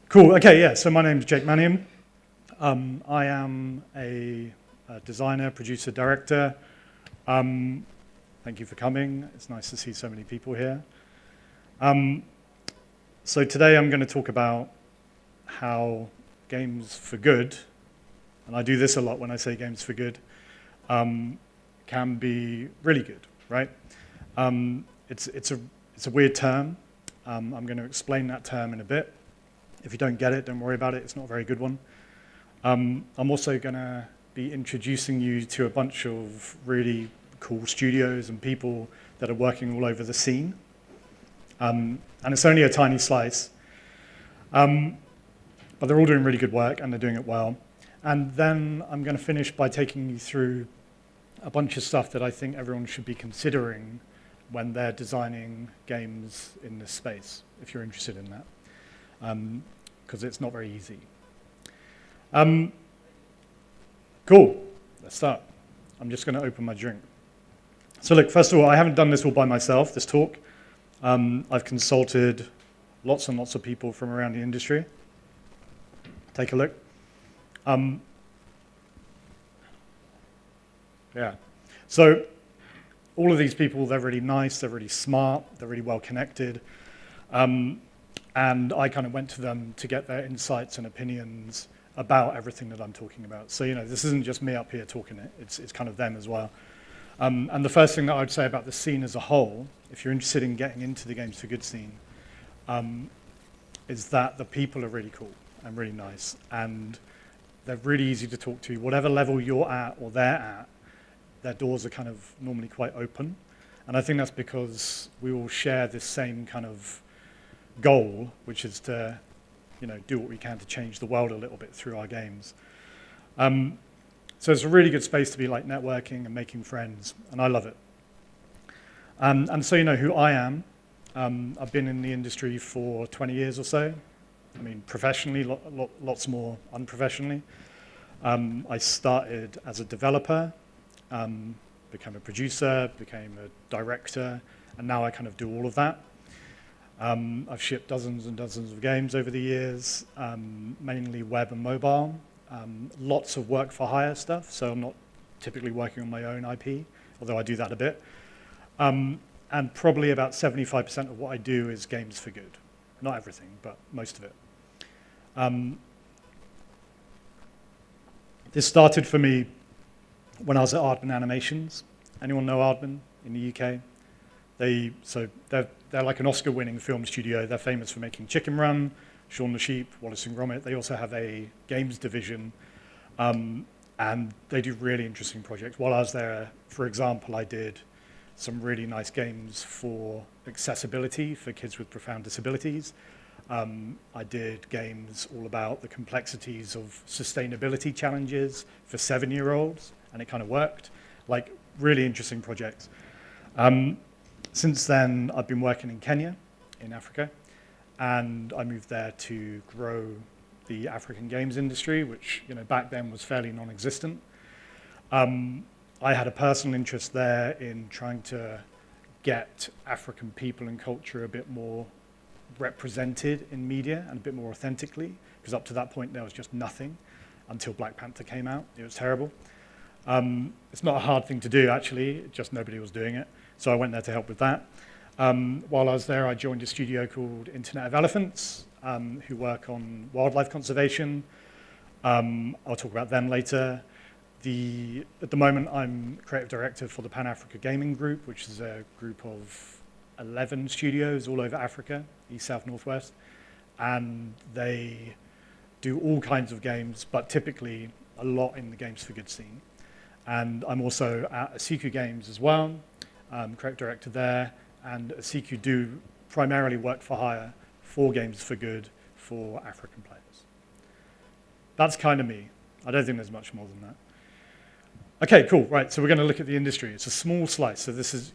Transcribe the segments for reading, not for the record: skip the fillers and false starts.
Cool. Okay, yeah. So my name's Jake Mannion. I am a designer, producer, director. Thank you for coming. It's nice to see so many people here. So today I'm going to talk about how games for good, and I do this a lot when I say games for good, can be really good, right? It's a weird term. I'm going to explain that term in a bit. If you don't get it, don't worry about it. It's not a very good one. I'm also going to be introducing you to a bunch of really cool studios and people that are working all over the scene. And it's only a tiny slice. But they're all doing really good work, and they're doing it well. And then I'm going to finish by taking you through a bunch of stuff that I think everyone should be considering when they're designing games in this space, if you're interested in that. Because it's not very easy. Cool, let's start. I'm just going to open my drink. So look, first of all, I haven't done this all by myself, this talk. I've consulted lots and lots of people from around the industry. Take a look. Yeah, so all of these people, they're really nice, they're really smart, they're really well connected. And I kind of went to them to get their insights and opinions about everything that I'm talking about. So, this isn't just me up here talking it, it's kind of them as well. And the first thing that I would say about the scene as a whole, if you're interested in getting into the Games for Good scene, is that the people are really cool and really nice. And they're really easy to talk to. Whatever level you're at or they're at, their doors are kind of normally quite open. And I think that's because we all share this same kind of goal, which is to, do what we can to change the world a little bit through our games. So it's a really good space to be like networking and making friends, and I love it. And so you know who I am. I've been in the industry for 20 years or so. I mean, professionally, lots more unprofessionally. I started as a developer, became a producer, became a director, and now I kind of do all of that. I've shipped dozens and dozens of games over the years, mainly web and mobile. Lots of work for hire stuff, so I'm not typically working on my own IP, although I do that a bit. And probably about 75% of what I do is games for good. Not everything, but most of it. This started for me when I was at Aardman Animations. Anyone know Aardman in the UK? They're like an Oscar-winning film studio. They're famous for making Chicken Run, Shaun the Sheep, Wallace and Gromit. They also have a games division, and they do really interesting projects. While I was there, for example, I did some really nice games for accessibility for kids with profound disabilities. I did games all about the complexities of sustainability challenges for 7-year-olds, and it kind of worked. Like, really interesting projects. Since then, I've been working in Kenya, in Africa, and I moved there to grow the African games industry, which back then was fairly non-existent. I had a personal interest there in trying to get African people and culture a bit more represented in media and a bit more authentically, because up to that point there was just nothing until Black Panther came out. It was terrible. It's not a hard thing to do, actually, just nobody was doing it. So I went there to help with that. While I was there, I joined a studio called Internet of Elephants, who work on wildlife conservation. I'll talk about them later. At the moment, I'm creative director for the Pan-Africa Gaming Group, which is a group of 11 studios all over Africa, east, south, northwest. And they do all kinds of games, but typically a lot in the Games for Good scene. And I'm also at Asiku Games as well, creative director there, and Asiku do primarily work for hire for Games for Good for African players. That's kind of me. I don't think there's much more than that. Okay, cool, right, so we're going to look at the industry. It's a small slice, so this is,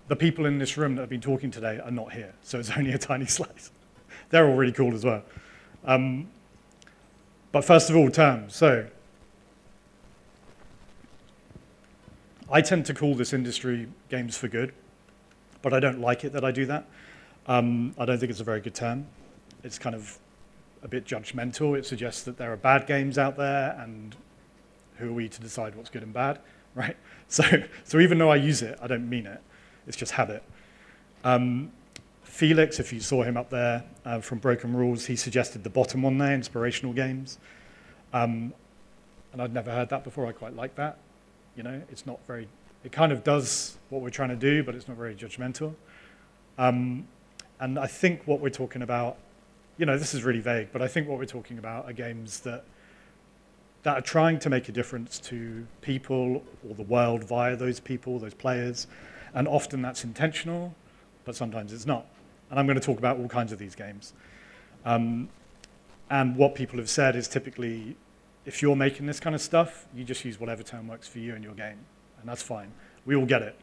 the people in this room that have been talking today are not here, so it's only a tiny slice. They're all really cool as well. But first of all, terms. So I tend to call this industry Games for Good, but I don't like it that I do that. I don't think it's a very good term. It's kind of a bit judgmental. It suggests that there are bad games out there, and who are we to decide what's good and bad, right? So even though I use it, I don't mean it. It's just habit. Felix, if you saw him up there from Broken Rules, he suggested the bottom one there, inspirational games. And I'd never heard that before. I quite like that. You know, it's not very, it kind of does what we're trying to do, but it's not very judgmental. And I think what we're talking about, you know, this is really vague, but I think what we're talking about are games that are trying to make a difference to people or the world via those people, those players. And often that's intentional, but sometimes it's not. And I'm going to talk about all kinds of these games. And what people have said is typically, if you're making this kind of stuff, you just use whatever term works for you in your game. And that's fine. We all get it.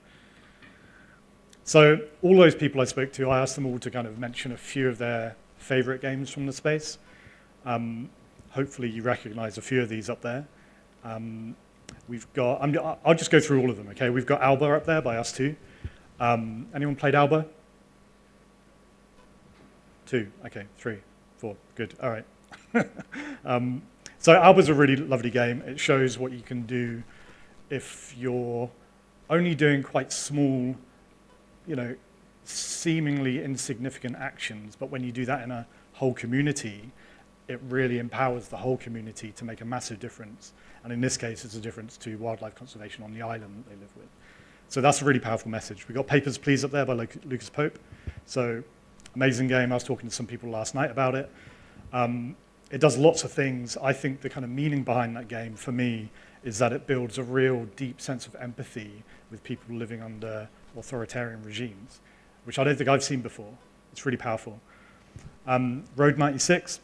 So all those people I spoke to, I asked them all to kind of mention a few of their favorite games from the space. Hopefully you recognize a few of these up there. We've got, I'll just go through all of them, okay? We've got Alba up there by us too. Anyone played Alba? 2, okay, 3, 4, good, all right. So Alba's a really lovely game. It shows what you can do if you're only doing quite small, you know, seemingly insignificant actions, but when you do that in a whole community, it really empowers the whole community to make a massive difference. And in this case, it's a difference to wildlife conservation on the island that they live with. So that's a really powerful message. We've got Papers, Please up there by Lucas Pope. So amazing game. I was talking to some people last night about it. It does lots of things. I think the kind of meaning behind that game for me is that it builds a real deep sense of empathy with people living under authoritarian regimes, which I don't think I've seen before. It's really powerful. Road 96.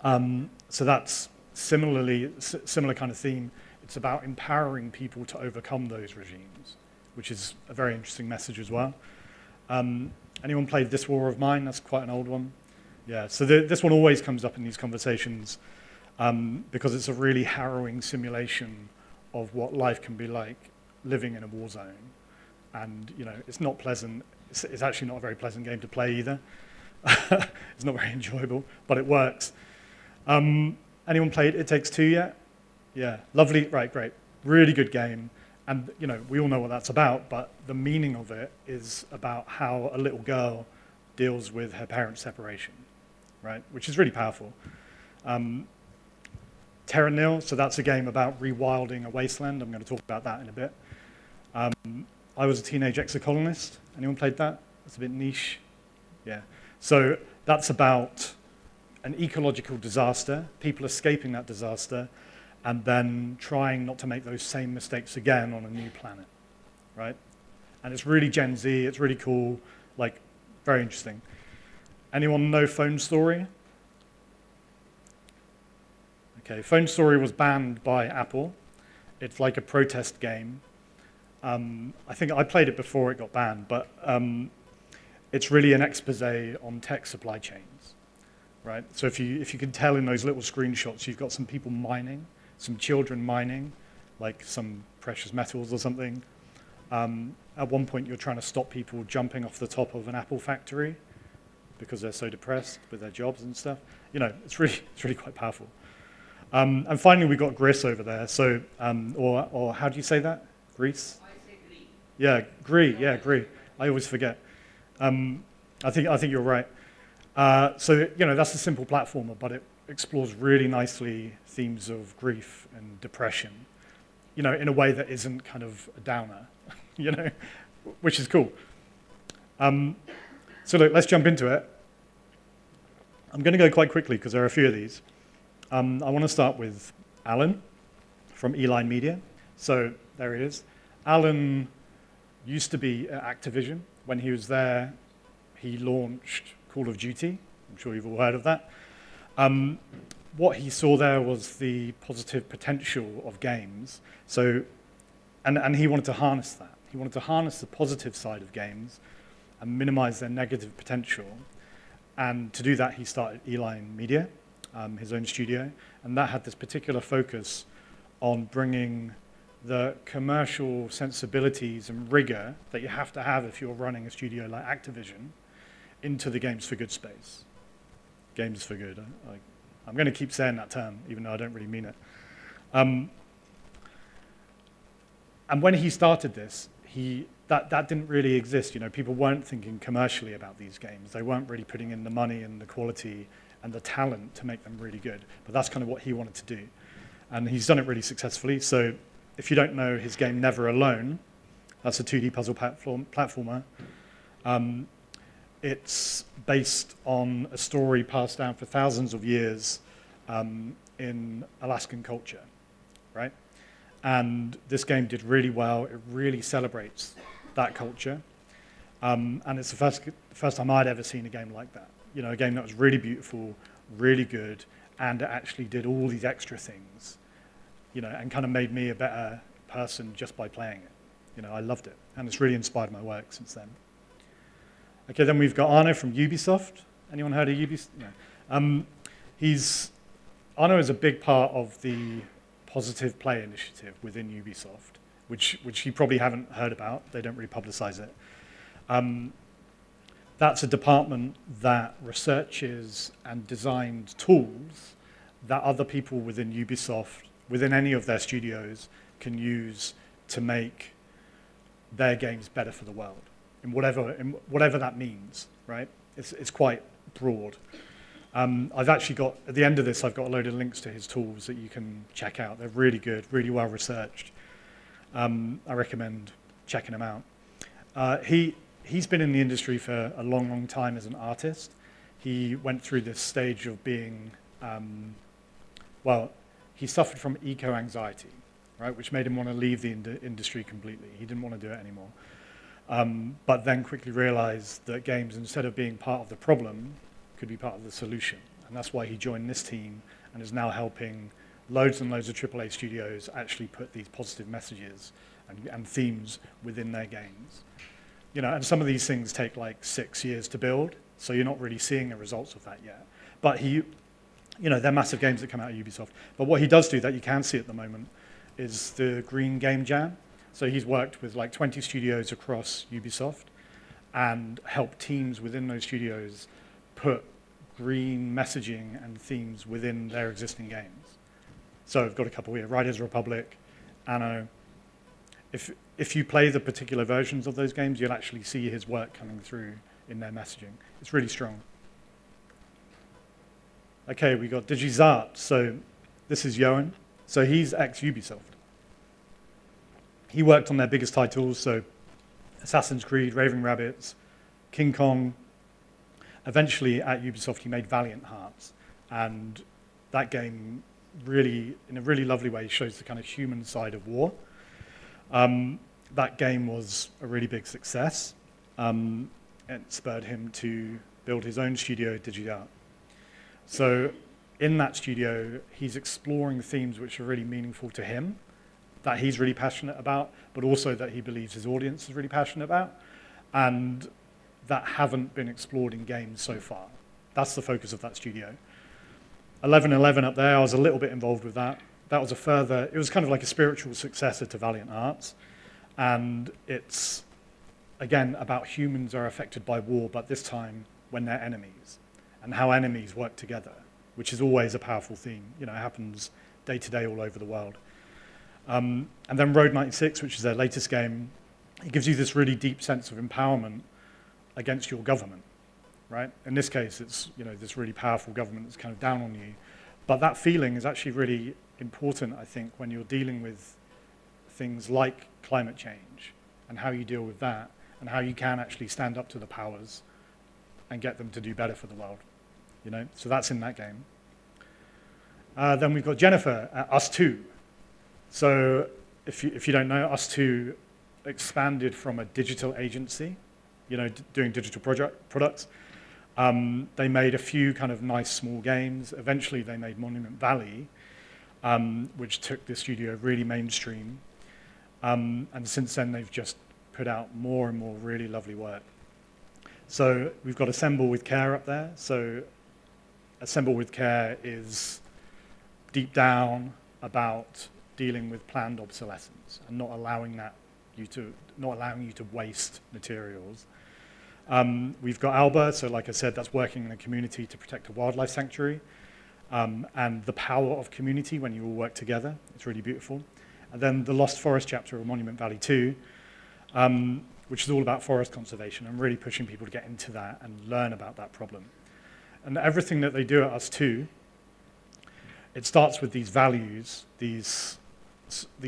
So that's similar kind of theme. It's about empowering people to overcome those regimes, which is a very interesting message as well. Anyone played This War of Mine? That's quite an old one. Yeah, so this one always comes up in these conversations because it's a really harrowing simulation of what life can be like living in a war zone. And, you know, it's not pleasant. It's actually not a very pleasant game to play either. It's not very enjoyable, but it works. Anyone played It Takes Two yet? Yeah, lovely, right, great. Really good game. And, you know, we all know what that's about, but the meaning of it is about how a little girl deals with her parents' separation, right? Which is really powerful. Terra Nil, so that's a game about rewilding a wasteland. I'm going to talk about that in a bit. I Was a Teenage Exocolonist. Anyone played that? That's a bit niche. Yeah. So that's about an ecological disaster, people escaping that disaster, and then trying not to make those same mistakes again on a new planet, right? And it's really Gen Z, it's really cool, like, very interesting. Anyone know Phone Story? Okay, Phone Story was banned by Apple. It's like a protest game. I think I played it before it got banned, but it's really an expose on tech supply chains, right? So if you can tell in those little screenshots, you've got some people mining, some children mining, like some precious metals or something. At one point, you're trying to stop people jumping off the top of an Apple factory because they're so depressed with their jobs and stuff. You know, it's really quite powerful. And finally, we've got Gris over there. So, or how do you say that? Greece? I say green. Yeah, Gree. I always forget. I think you're right. So, you know, that's a simple platformer, but it explores really nicely themes of grief and depression, you know, in a way that isn't kind of a downer, you know, which is cool. So look, let's jump into it. I'm going to go quite quickly because there are a few of these. I want to start with Alan from Eline Media. So there he is. Alan used to be at Activision. When he was there, he launched Call of Duty. I'm sure you've all heard of that. What he saw there was the positive potential of games. So, and he wanted to harness that. He wanted to harness the positive side of games and minimize their negative potential. And to do that, he started Eline Media, his own studio. And that had this particular focus on bringing the commercial sensibilities and rigor that you have to have if you're running a studio like Activision into the Games for Good space. games for good. I'm going to keep saying that term, even though I don't really mean it. And when he started this, that didn't really exist. You know, people weren't thinking commercially about these games. They weren't really putting in the money and the quality and the talent to make them really good. But that's kind of what he wanted to do. And he's done it really successfully. So if you don't know his game Never Alone, that's a 2D puzzle platformer. It's based on a story passed down for thousands of years in Alaskan culture, right? And this game did really well. It really celebrates that culture. And it's the first time I'd ever seen a game like that. You know, a game that was really beautiful, really good, and it actually did all these extra things, you know, and kind of made me a better person just by playing it. You know, I loved it, and it's really inspired my work since then. Okay, then we've got Arno from Ubisoft. Anyone heard of Ubisoft? No. Arno is a big part of the Positive Play initiative within Ubisoft, which you probably haven't heard about. They don't really publicize it. That's a department that researches and designs tools that other people within Ubisoft, within any of their studios, can use to make their games better for the world, in whatever that means, right? It's quite broad. I've actually got, at the end of this, I've got a load of links to his tools that you can check out. They're really good, really well researched. I recommend checking them out. He's been in the industry for a long, long time as an artist. He went through this stage of being, he suffered from eco-anxiety, right, which made him want to leave the industry completely. He didn't want to do it anymore. But then quickly realized that games, instead of being part of the problem, could be part of the solution. And that's why he joined this team and is now helping loads and loads of AAA studios actually put these positive messages and themes within their games. You know, and some of these things take like 6 years to build, so you're not really seeing the results of that yet. But you know, they're massive games that come out of Ubisoft. But what he does do that you can see at the moment is the Green Game Jam. So he's worked with like 20 studios across Ubisoft and helped teams within those studios put green messaging and themes within their existing games. So I've got a couple here, Riders Republic, Anno. If you play the particular versions of those games, you'll actually see his work coming through in their messaging. It's really strong. Okay, we got DigiZart. So this is Johan. So he's ex-Ubisoft. He worked on their biggest titles, so Assassin's Creed, Raving Rabbits, King Kong. Eventually, at Ubisoft, he made Valiant Hearts. And that game really, in a really lovely way, shows the kind of human side of war. That game was a really big success. It spurred him to build his own studio, DigiZart. So in that studio, he's exploring themes which are really meaningful to him, that he's really passionate about, but also that he believes his audience is really passionate about, and that haven't been explored in games so far. That's the focus of that studio. 1111 up there, I was a little bit involved with that. That was it was kind of like a spiritual successor to Valiant Hearts. And it's, again, about humans are affected by war, but this time when they're enemies, and how enemies work together, which is always a powerful theme. You know, it happens day to day all over the world. And then Road 96, which is their latest game, it gives you this really deep sense of empowerment against your government, right? In this case, it's, you know, this really powerful government that's kind of down on you. But that feeling is actually really important, I think, when you're dealing with things like climate change and how you deal with that and how you can actually stand up to the powers and get them to do better for the world, you know? So that's in that game. Then we've got Jennifer at Us 2. So if you don't know, Us 2 expanded from a digital agency, you know, doing digital products. They made a few kind of nice small games. Eventually they made Monument Valley, which took the studio really mainstream. And since then they've just put out more and more really lovely work. So we've got Assemble with Care up there. So Assemble with Care is deep down about dealing with planned obsolescence and not allowing you to waste materials. We've got Alba, so like I said, that's working in a community to protect a wildlife sanctuary. And the power of community when you all work together. It's really beautiful. And then the Lost Forest chapter of Monument Valley 2, which is all about forest conservation and really pushing people to get into that and learn about that problem. And everything that they do at us2, it starts with these values, these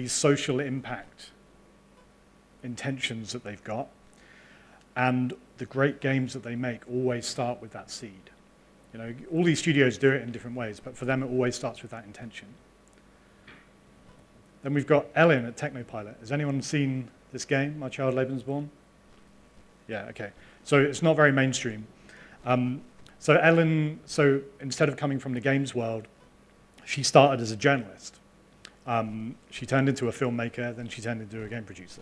social impact intentions that they've got. And the great games that they make always start with that seed. You know, all these studios do it in different ways, but for them it always starts with that intention. Then we've got Ellen at Technopilot. Has anyone seen this game, My Child Lebensborn? Yeah, okay. So it's not very mainstream. So Ellen, instead of coming from the games world, she started as a journalist. She turned into a filmmaker, then she turned into a game producer.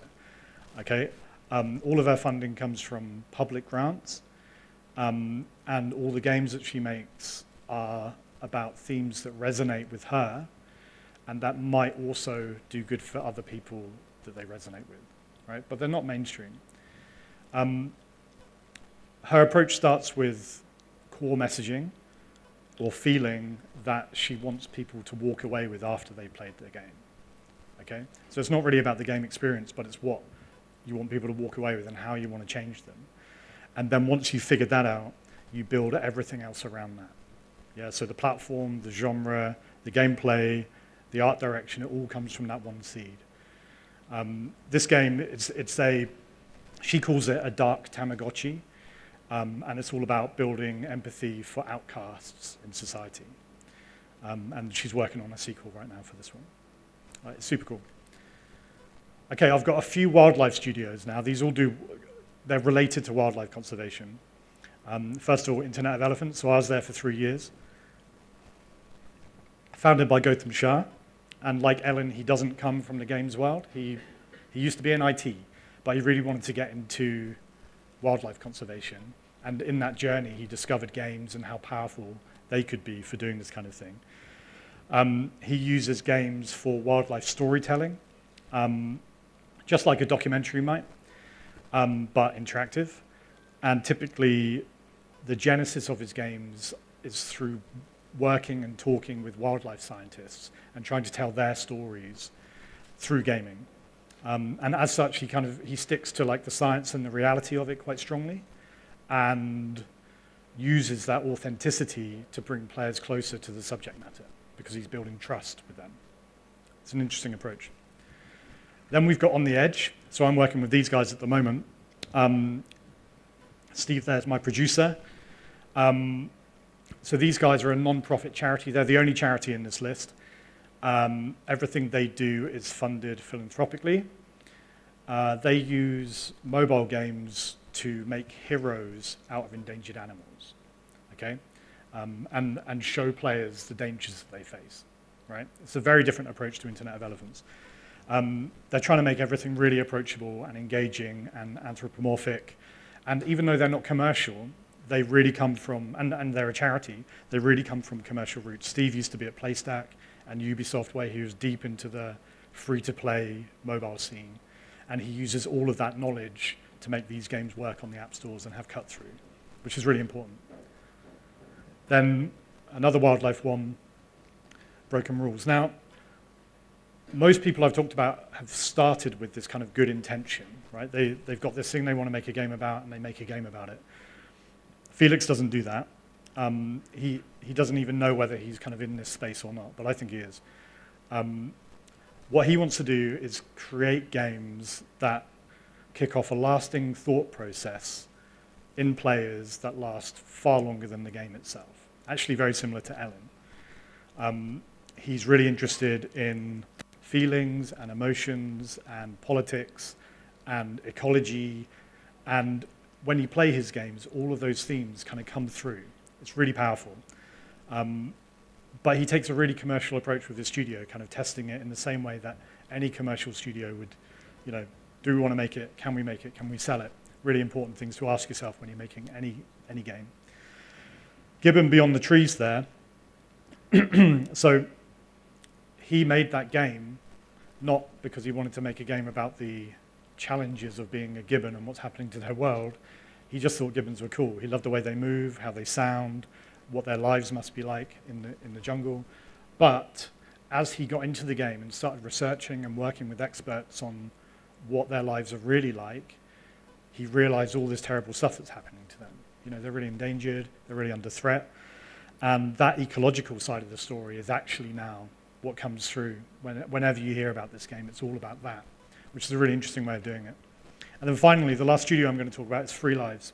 Okay. All of her funding comes from public grants. And all the games that she makes are about themes that resonate with her and that might also do good for other people that they resonate with, right? But they're not mainstream. Her approach starts with core messaging or feeling that she wants people to walk away with after they played the game, okay? So it's not really about the game experience, but it's what you want people to walk away with and how you want to change them. And then once you've figured that out, you build everything else around that. Yeah, so the platform, the genre, the gameplay, the art direction, it all comes from that one seed. This game, she calls it a dark Tamagotchi, and it's all about building empathy for outcasts in society. And she's working on a sequel right now for this one. It's super cool. Okay, I've got a few wildlife studios now. These all they're related to wildlife conservation. First of all, Internet of Elephants, so I was there for 3 years. Founded by Gautam Shah, and like Ellen, he doesn't come from the games world. He used to be in IT, but he really wanted to get into wildlife conservation. And in that journey, he discovered games and how powerful they could be for doing this kind of thing. He uses games for wildlife storytelling, just like a documentary might, but interactive. And typically, the genesis of his games is through working and talking with wildlife scientists and trying to tell their stories through gaming. And as such, he sticks to like the science and the reality of it quite strongly and uses that authenticity to bring players closer to the subject matter because he's building trust with them. It's an interesting approach. Then we've got On the Edge. So I'm working with these guys at the moment. Steve there's my producer. So these guys are a non-profit charity. They're the only charity in this list. Everything they do is funded philanthropically. They use mobile games to make heroes out of endangered animals, okay? And show players the dangers that they face, right? It's a very different approach to Internet of Elephants. They're trying to make everything really approachable and engaging and anthropomorphic. And even though they're not commercial, they really come from, and they're a charity, they really come from commercial roots. Steve used to be at PlayStack and Ubisoft, where he was deep into the free-to-play mobile scene. And he uses all of that knowledge to make these games work on the app stores and have cut-through, which is really important. Then another wildlife one, Broken Rules. Now, most people I've talked about have started with this kind of good intention, right? They've got this thing they want to make a game about, and they make a game about it. Felix doesn't do that. He doesn't even know whether he's kind of in this space or not, but I think he is. What he wants to do is create games that kick off a lasting thought process in players that last far longer than the game itself. Actually very similar to Ellen. He's really interested in feelings and emotions and politics and ecology, and when you play his games, all of those themes kind of come through. It's really powerful. But he takes a really commercial approach with his studio, kind of testing it in the same way that any commercial studio would, do we want to make it? Can we make it? Can we sell it? Really important things to ask yourself when you're making any game. Gibbon Beyond the Trees there. So he made that game not because he wanted to make a game about the challenges of being a gibbon and what's happening to their world. He just thought gibbons were cool. He loved the way they move, how they sound, what their lives must be like in the jungle. But as he got into the game and started researching and working with experts on what their lives are really like, he realized all this terrible stuff that's happening to them. You know, they're really endangered, they're really under threat. And that ecological side of the story is actually now what comes through. Whenever you hear about this game, it's all about that, which is a really interesting way of doing it. And then finally, the last studio I'm going to talk about is Free Lives.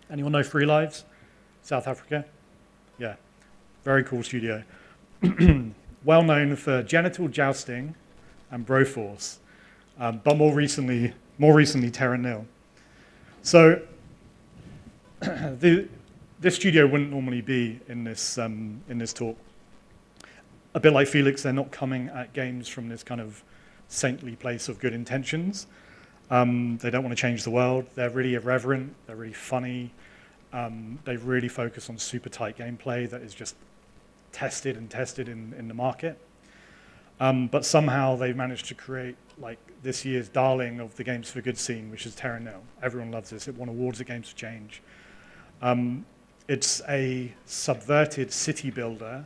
Anyone know Free Lives? South Africa? Yeah, very cool studio. Well known for genital jousting and Broforce, but more recently Terra Nil. So this studio wouldn't normally be in this talk. A bit like Felix, they're not coming at games from this kind of saintly place of good intentions. They don't want to change the world. They're really irreverent. They're really funny. They really focus on super tight gameplay that is just tested in the market. But somehow they've managed to create like this year's darling of the Games for Good scene, which is Terra Nil. Everyone loves this. It won awards at Games for Change. It's a subverted city builder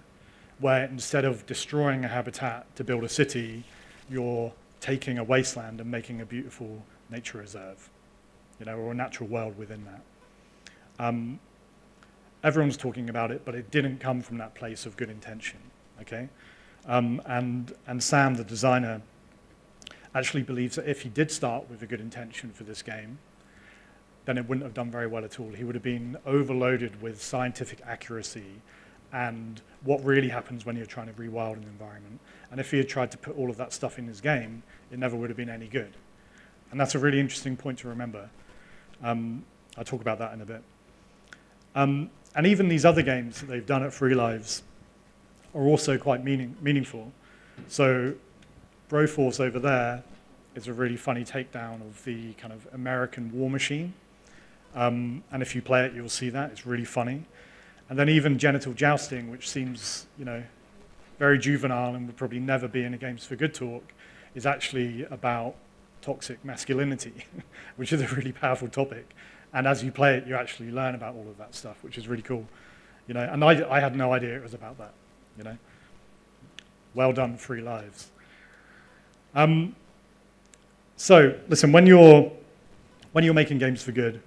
where instead of destroying a habitat to build a city, you're taking a wasteland and making a beautiful nature reserve, you know, or a natural world within that. Everyone's talking about it, but it didn't come from that place of good intention, okay? And Sam, the designer, actually believes that if he did start with a good intention for this game, then it wouldn't have done very well at all. He would have been overloaded with scientific accuracy and what really happens when you're trying to rewild an environment. And if he had tried to put all of that stuff in his game, it never would have been any good. And that's a really interesting point to remember. I'll talk about that in a bit. And even these other games that they've done at Free Lives are also quite meaningful. So Broforce over there is a really funny takedown of the kind of American war machine. And if you play it, you'll see that. It's really funny. And then even genital jousting, which seems, you know, very juvenile and would probably never be in a Games for Good talk, is actually about toxic masculinity, which is a really powerful topic. And as you play it, you actually learn about all of that stuff, which is really cool. You know, and I had no idea it was about that, you know. Well done, Free Lives. So listen, when you're making Games for Good,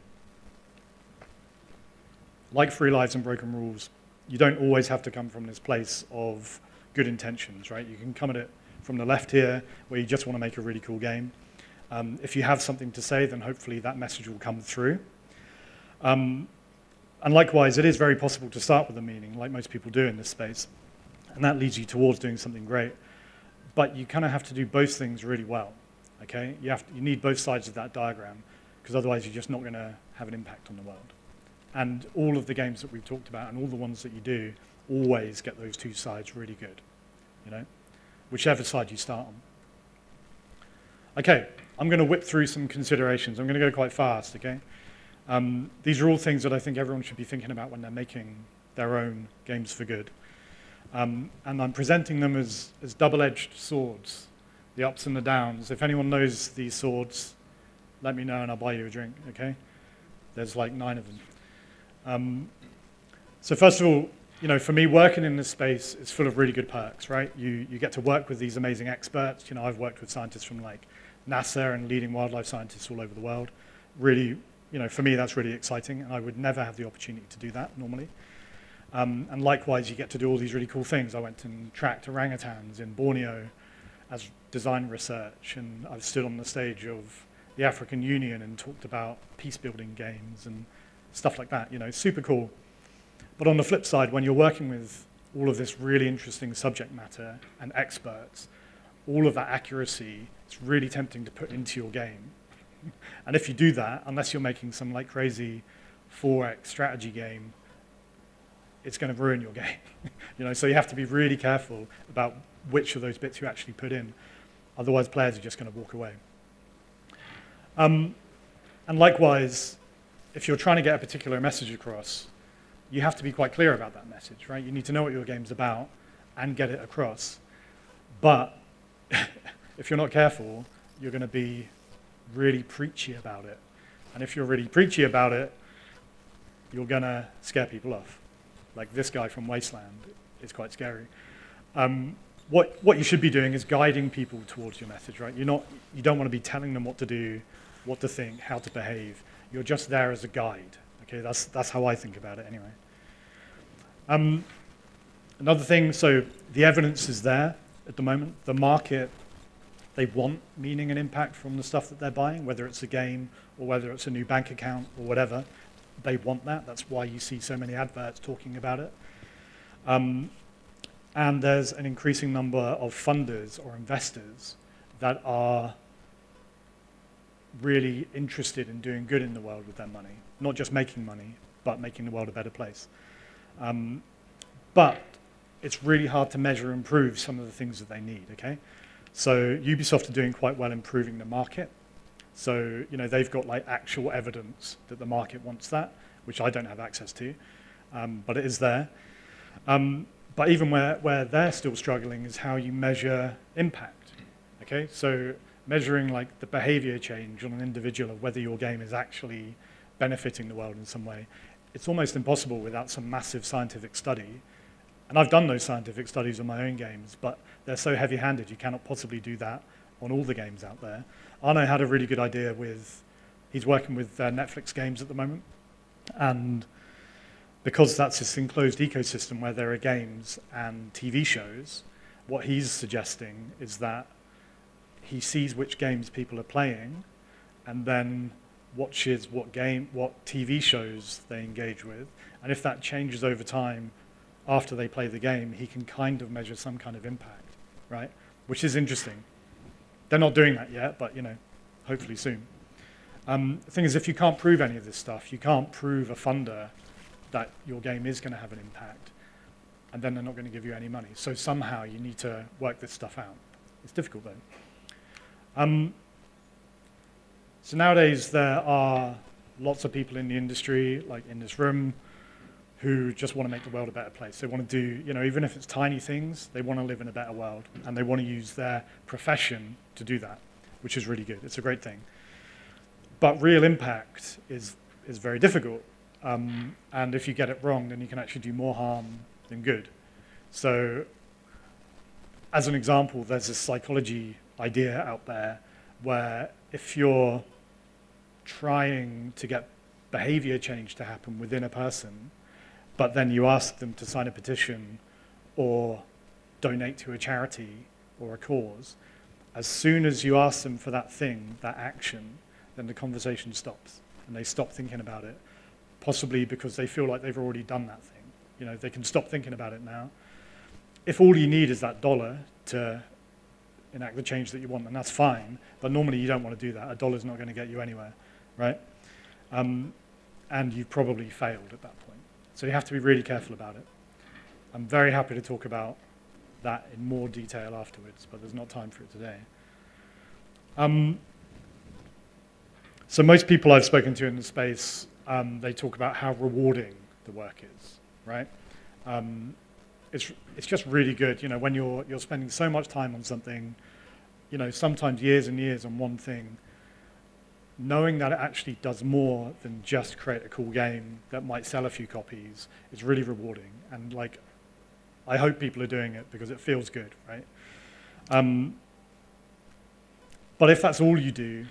like Free Lives and Broken Rules, you don't always have to come from this place of good intentions, right? You can come at it from the left here, where you just want to make a really cool game. If you have something to say, then hopefully that message will come through. And likewise, it is very possible to start with a meaning, like most people do in this space, and that leads you towards doing something great. But you kind of have to do both things really well, okay? You need both sides of that diagram, because otherwise you're just not going to have an impact on the world. And all of the games that we've talked about and all the ones that you do always get those two sides really good, you know, whichever side you start on. Okay, I'm going to whip through some considerations. I'm going to go quite fast, okay? These are all things that I think everyone should be thinking about when they're making their own Games for Good. And I'm presenting them as double-edged swords, the ups and the downs. If anyone knows these swords, let me know and I'll buy you a drink, okay? There's like 9 of them. So first of all, you know, for me, working in this space is full of really good perks, right? You get to work with these amazing experts. You know, I've worked with scientists from like NASA and leading wildlife scientists all over the world. Really, you know, for me, that's really exciting. And I would never have the opportunity to do that normally. And likewise, you get to do all these really cool things. I went and tracked orangutans in Borneo as design research. And I've stood on the stage of the African Union and talked about peace-building games and stuff like that. You know, super cool. But on the flip side, when you're working with all of this really interesting subject matter and experts, all of that accuracy, it's really tempting to put into your game. And if you do that, unless you're making some like crazy 4X strategy game, it's going to ruin your game. You know, so you have to be really careful about which of those bits you actually put in. Otherwise, players are just going to walk away. And likewise, if you're trying to get a particular message across, you have to be quite clear about that message, right? You need to know what your game's about and get it across. But if you're not careful, you're going to be really preachy about it. And if you're really preachy about it, you're going to scare people off. Like this guy from Wasteland is quite scary. What you should be doing is guiding people towards your message, right? You don't want to be telling them what to do, what to think, how to behave. You're just there as a guide. Okay, that's how I think about it anyway. Another thing, so the evidence is there at the moment. The market, they want meaning and impact from the stuff that they're buying, whether it's a game or whether it's a new bank account or whatever. They want that. That's why you see so many adverts talking about it. And there's an increasing number of funders or investors that are really interested in doing good in the world with their money. Not just making money, but making the world a better place. But it's really hard to measure and prove some of the things that they need, okay? So Ubisoft are doing quite well improving the market. So, they've got like actual evidence that the market wants that, which I don't have access to, but it is there. But even where they're still struggling is how you measure impact, okay? So measuring like the behavior change on an individual of whether your game is actually benefiting the world in some way, it's almost impossible without some massive scientific study. And I've done those scientific studies on my own games, but they're so heavy-handed, you cannot possibly do that on all the games out there. Arno had a really good idea he's working with Netflix games at the moment, and because that's this enclosed ecosystem where there are games and TV shows, what he's suggesting is that he sees which games people are playing and then watches what TV shows they engage with, and if that changes over time after they play the game, he can kind of measure some kind of impact, right? Which is interesting. They're not doing that yet, but hopefully soon. The thing is, if you can't prove any of this stuff, you can't prove a funder that your game is going to have an impact, and then they're not going to give you any money. So somehow you need to work this stuff out. It's difficult though. So nowadays there are lots of people in the industry, like in this room, who just want to make the world a better place. They want to do, even if it's tiny things, they want to live in a better world, and they want to use their profession to do that, which is really good. It's a great thing. But real impact is very difficult. And if you get it wrong, then you can actually do more harm than good. So as an example, there's this psychology idea out there where if you're trying to get behavior change to happen within a person, but then you ask them to sign a petition or donate to a charity or a cause, as soon as you ask them for that thing, that action, then the conversation stops and they stop thinking about it, possibly because they feel like they've already done that thing. They can stop thinking about it now. If all you need is that dollar to enact the change that you want, then that's fine, but normally you don't want to do that. A dollar's not going to get you anywhere, right? And you've probably failed at that point. So you have to be really careful about it. I'm very happy to talk about that in more detail afterwards, but there's not time for it today. So most people I've spoken to in the space, they talk about how rewarding the work is, right? It's just really good, when you're spending so much time on something, sometimes years and years on one thing, knowing that it actually does more than just create a cool game that might sell a few copies is really rewarding. And I hope people are doing it because it feels good, right? But if that's all you do,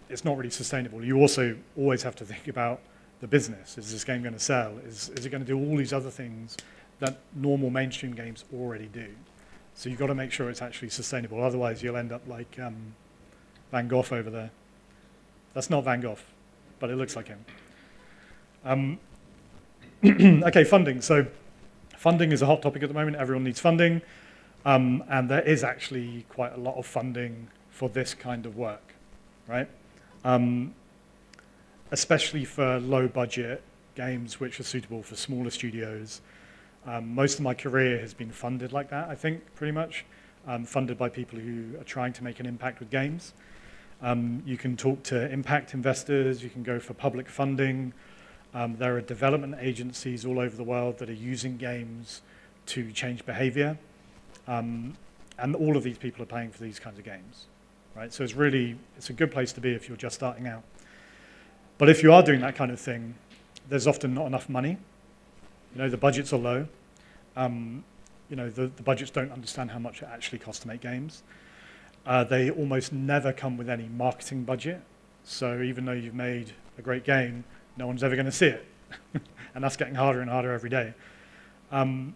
it's not really sustainable. You also always have to think about the business. Is this game going to sell? Is it going to do all these other things that normal mainstream games already do? So you've got to make sure it's actually sustainable. Otherwise, you'll end up like Van Gogh over there. That's not Van Gogh, but it looks like him. Okay, funding. So funding is a hot topic at the moment. Everyone needs funding. And there is actually quite a lot of funding for this kind of work, right? Especially for low-budget games which are suitable for smaller studios. Most of my career has been funded like that, I think, pretty much. Funded by people who are trying to make an impact with games. You can talk to impact investors, you can go for public funding. There are development agencies all over the world that are using games to change behavior. And all of these people are paying for these kinds of games, right? So it's a good place to be if you're just starting out. But if you are doing that kind of thing, there's often not enough money. The budgets are low. The budgets don't understand how much it actually costs to make games. They almost never come with any marketing budget. So even though you've made a great game, no one's ever going to see it. And that's getting harder and harder every day. And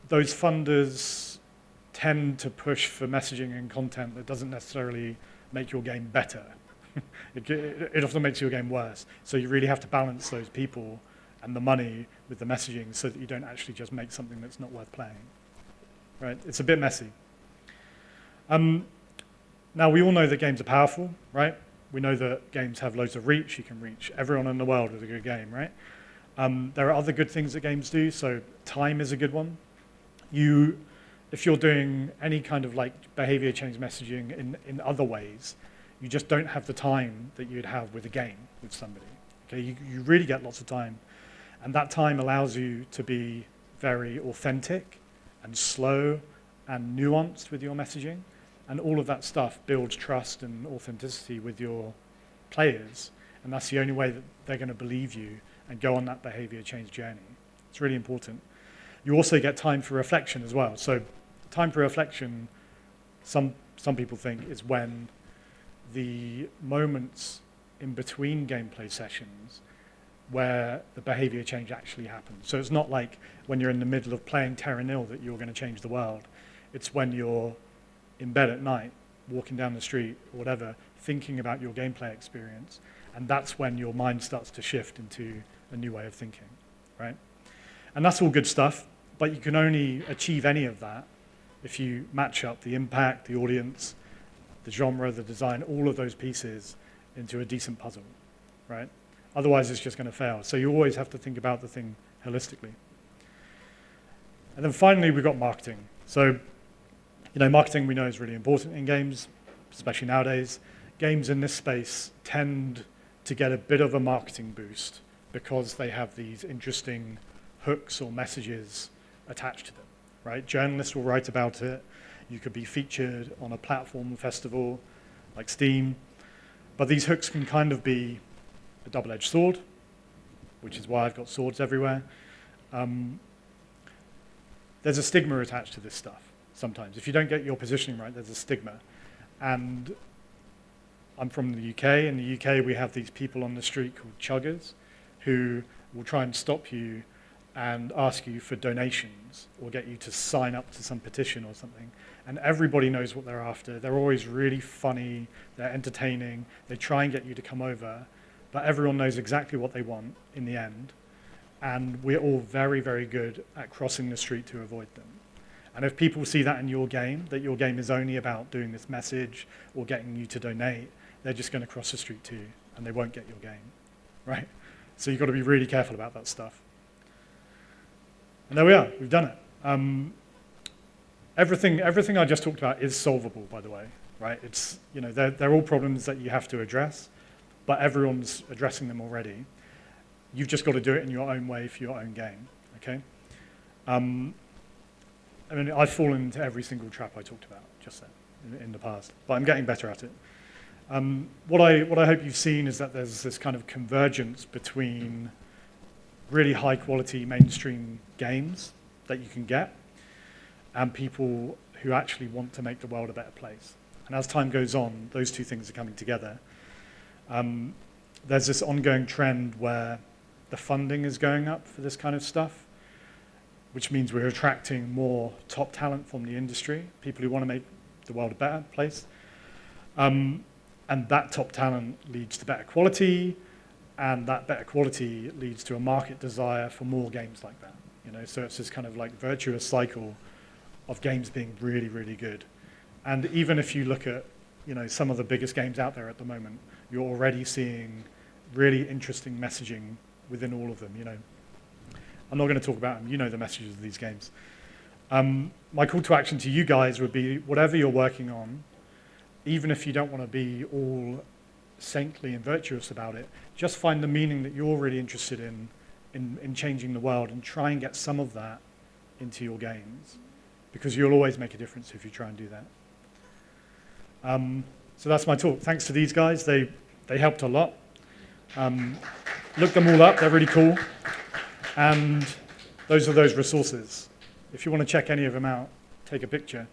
those funders tend to push for messaging and content that doesn't necessarily make your game better. It often makes your game worse. So you really have to balance those people and the money with the messaging so that you don't actually just make something that's not worth playing. Right? It's a bit messy. Now, we all know that games are powerful, right? We know that games have loads of reach. You can reach everyone in the world with a good game, right? There are other good things that games do, so time is a good one. If you're doing any kind of like behavior change messaging in other ways, you just don't have the time that you'd have with a game with somebody. Okay, you really get lots of time, and that time allows you to be very authentic and slow and nuanced with your messaging, and all of that stuff builds trust and authenticity with your players, and that's the only way that they're going to believe you and go on that behavior change journey. It's really important. You also get time for reflection as well. So time for reflection, some people think, is when the moments in between gameplay sessions where the behavior change actually happens. So it's not like when you're in the middle of playing Terra Nil that you're going to change the world. It's when you're in bed at night, walking down the street or whatever, thinking about your gameplay experience, and that's when your mind starts to shift into a new way of thinking, right? And that's all good stuff, but you can only achieve any of that if you match up the impact, the audience, the genre, the design, all of those pieces into a decent puzzle, right? Otherwise, it's just going to fail. So you always have to think about the thing holistically. And then finally, we've got marketing. So, marketing we know is really important in games, especially nowadays. Games in this space tend to get a bit of a marketing boost because they have these interesting hooks or messages attached to them, right? Journalists will write about it. You could be featured on a platform festival like Steam. But these hooks can kind of be a double-edged sword, which is why I've got swords everywhere. There's a stigma attached to this stuff sometimes. If you don't get your positioning right, there's a stigma. And I'm from the UK. In the UK, we have these people on the street called chuggers who will try and stop you and ask you for donations or get you to sign up to some petition or something. And everybody knows what they're after. They're always really funny. They're entertaining. They try and get you to come over. But everyone knows exactly what they want in the end. And we're all very, very good at crossing the street to avoid them. And if people see that in your game, that your game is only about doing this message or getting you to donate, they're just going to cross the street too, and they won't get your game, right? So you've got to be really careful about that stuff. And there we are, we've done it. Everything I just talked about is solvable, by the way, right? It's, they're all problems that you have to address, but everyone's addressing them already. You've just got to do it in your own way for your own game, okay? I've fallen into every single trap I talked about just then in the past, but I'm getting better at it. What I hope you've seen is that there's this kind of convergence between really high quality mainstream games that you can get and people who actually want to make the world a better place. And as time goes on, those two things are coming together. There's this ongoing trend where the funding is going up for this kind of stuff, which means we're attracting more top talent from the industry, people who want to make the world a better place. And that top talent leads to better quality, and that better quality leads to a market desire for more games like that. So it's this kind of like virtuous cycle of games being really, really good. And even if you look at some of the biggest games out there at the moment, you're already seeing really interesting messaging within all of them. I'm not going to talk about them. The messages of these games. My call to action to you guys would be, whatever you're working on, even if you don't want to be all saintly and virtuous about it, just find the meaning that you're really interested in changing the world and try and get some of that into your games, because you'll always make a difference if you try and do that. So that's my talk. Thanks to these guys. They helped a lot. look them all up. They're really cool. And those are those resources. If you want to check any of them out, take a picture.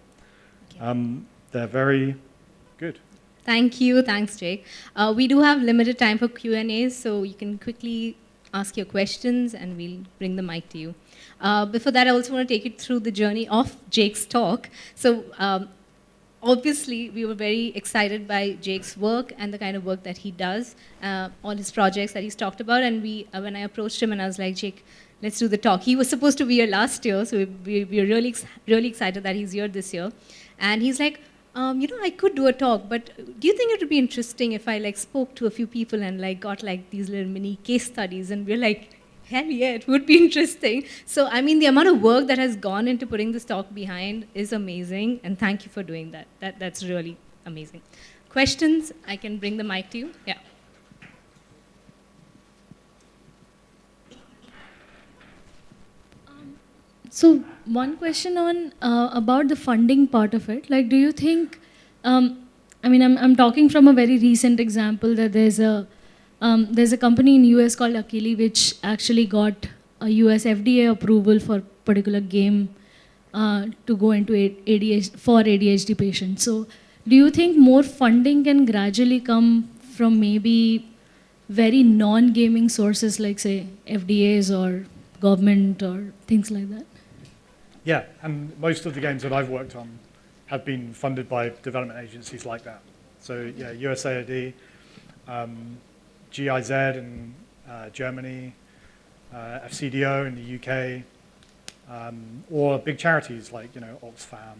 They're very good. Thank you. Thanks, Jake. We do have limited time for Q&As, so you can quickly ask your questions and we'll bring the mic to you. Before that, I also want to take you through the journey of Jake's talk. So obviously, we were very excited by Jake's work and the kind of work that he does, all his projects that he's talked about. And when I approached him and I was like, Jake, let's do the talk. He was supposed to be here last year, so we're really, really excited that he's here this year. And he's like, I could do a talk, but do you think it would be interesting if I spoke to a few people and got these little mini case studies? And we're like, hell yeah, it would be interesting. So, I mean, the amount of work that has gone into putting this talk behind is amazing, and thank you for doing that. That's really amazing. Questions? I can bring the mic to you. Yeah. So one question on about the funding part of it. Do you think? I'm talking from a very recent example that there's a company in US called Akili which actually got a US FDA approval for particular game to go into ADHD patients. So do you think more funding can gradually come from maybe very non-gaming sources like say FDAs or government or things like that? Yeah, and most of the games that I've worked on have been funded by development agencies like that. So yeah, USAID, GIZ in Germany, FCDO in the UK, or big charities like Oxfam,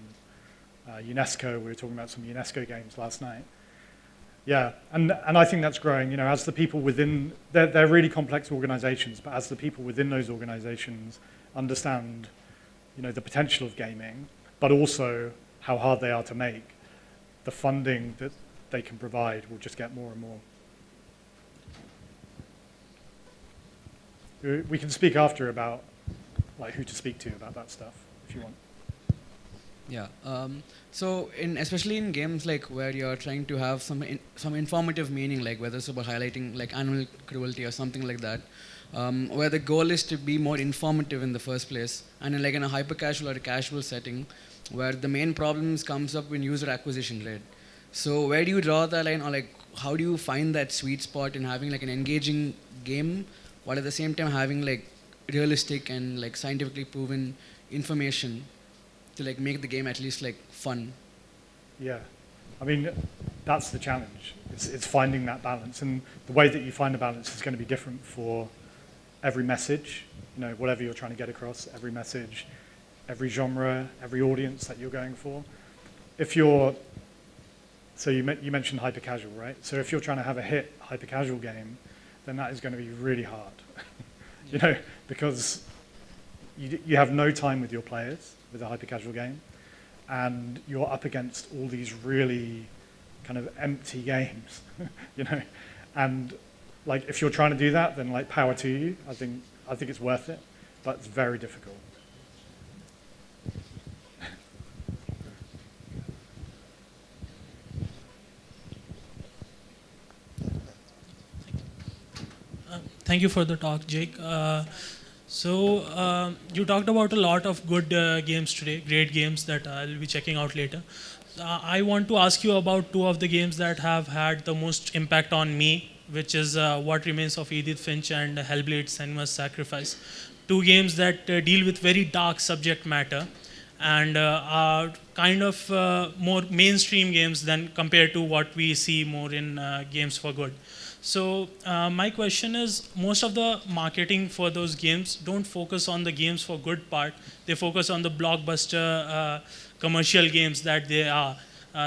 UNESCO. We were talking about some UNESCO games last night. Yeah, and I think that's growing. As the people within, they're really complex organizations, but as the people within those organizations understand the potential of gaming, but also how hard they are to make, the funding that they can provide will just get more and more. We can speak after about who to speak to about that stuff, if you want. Yeah. So especially in games where you're trying to have some informative meaning, whether it's about highlighting animal cruelty or something like that, where the goal is to be more informative in the first place, and in a hyper casual or a casual setting, where the main problems comes up in user acquisition, right? So where do you draw that line, or how do you find that sweet spot in having an engaging game, while at the same time having realistic and scientifically proven information to make the game at least fun? Yeah, I mean that's the challenge. It's finding that balance, and the way that you find the balance is going to be different for every message, whatever you're trying to get across, every message, every genre, every audience that you're going for. So you mentioned hyper casual, right? So if you're trying to have a hit hyper casual game, then that is going to be really hard, because you have no time with your players with a hyper casual game, and you're up against all these really kind of empty games, and if you're trying to do that, then power to you. I think it's worth it, but it's very difficult. Thank you for the talk, Jake. So you talked about a lot of good games today, great games that I'll be checking out later. I want to ask you about two of the games that have had the most impact on me, which is What Remains of Edith Finch and Hellblade: Senua's Sacrifice. Two games that deal with very dark subject matter and are kind of more mainstream games than compared to what we see more in games for good. So my question is, most of the marketing for those games don't focus on the games for good part. They focus on the blockbuster commercial games that they are.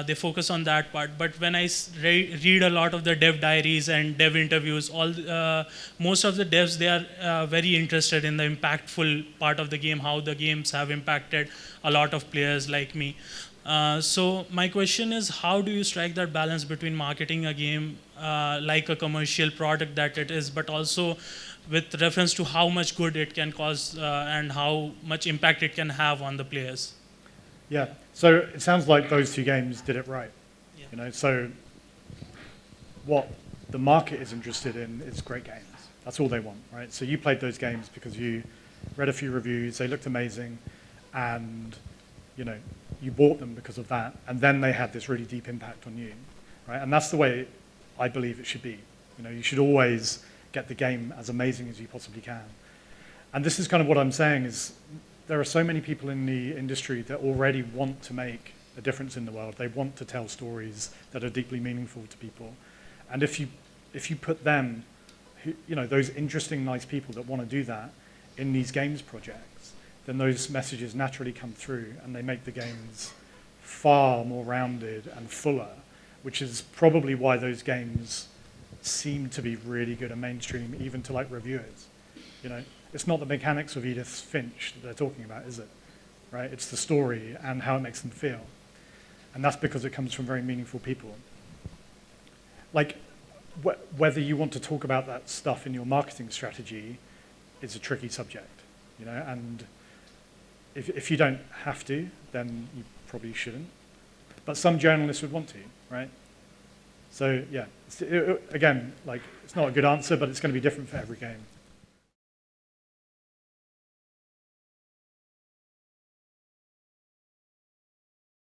They focus on that part. But when I read a lot of the dev diaries and dev interviews, most of the devs, they are very interested in the impactful part of the game, how the games have impacted a lot of players like me. So my question is, how do you strike that balance between marketing a game like a commercial product that it is, but also with reference to how much good it can cause and how much impact it can have on the players? Yeah, so it sounds like those two games did it right. Yeah. So what the market is interested in is great games. That's all they want, right? So you played those games because you read a few reviews, they looked amazing, and you bought them because of that, and then they had this really deep impact on you, right? And that's the way I believe it should be. You should always get the game as amazing as you possibly can. And this is kind of what I'm saying is there are so many people in the industry that already want to make a difference in the world. They want to tell stories that are deeply meaningful to people. And if you put them, those interesting, nice people that want to do that in these games projects, then those messages naturally come through and they make the games far more rounded and fuller, which is probably why those games seem to be really good and mainstream, even to like reviewers. It's not the mechanics of Edith Finch that they're talking about, is it? Right? It's the story and how it makes them feel. And that's because it comes from very meaningful people. Like, whether you want to talk about that stuff in your marketing strategy is a tricky subject, and if you don't have to, then you probably shouldn't. But some journalists would want to, right? So yeah, again, like, it's not a good answer, but it's going to be different for every game.